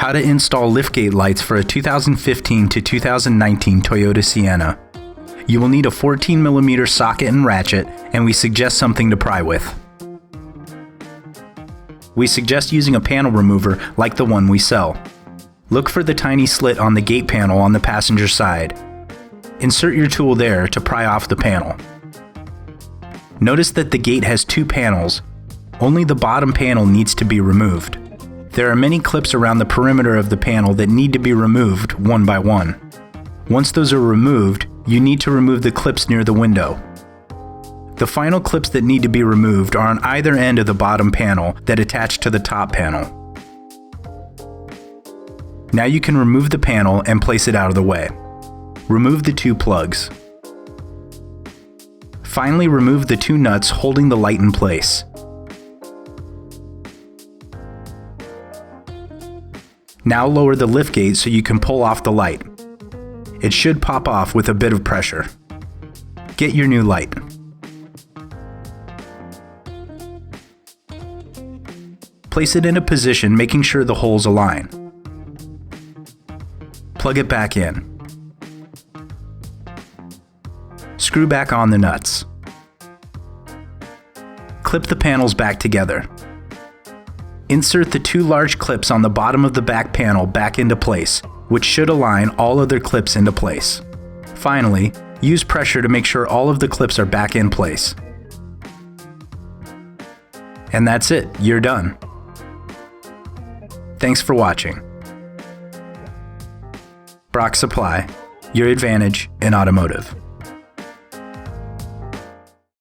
How to install liftgate lights for a 2015 to 2019 Toyota Sienna. You will need a 14mm socket and ratchet, and we suggest something to pry with. We suggest using a panel remover like the one we sell. Look for the tiny slit on the gate panel on the passenger side. Insert your tool there to pry off the panel. Notice that the gate has two panels. Only the bottom panel needs to be removed. There are many clips around the perimeter of the panel that need to be removed one by one. Once those are removed, you need to remove the clips near the window. The final clips that need to be removed are on either end of the bottom panel that attach to the top panel. Now you can remove the panel and place it out of the way. Remove the two plugs. Finally, remove the two nuts holding the light in place. Now lower the liftgate so you can pull off the light. It should pop off with a bit of pressure. Get your new light. Place it in a position making sure the holes align. Plug it back in. Screw back on the nuts. Clip the panels back together. Insert the two large clips on the bottom of the back panel back into place, which should align all other clips into place. Finally, use pressure to make sure all of the clips are back in place. And that's it, you're done. Thanks for watching. Brock Supply, your advantage in automotive.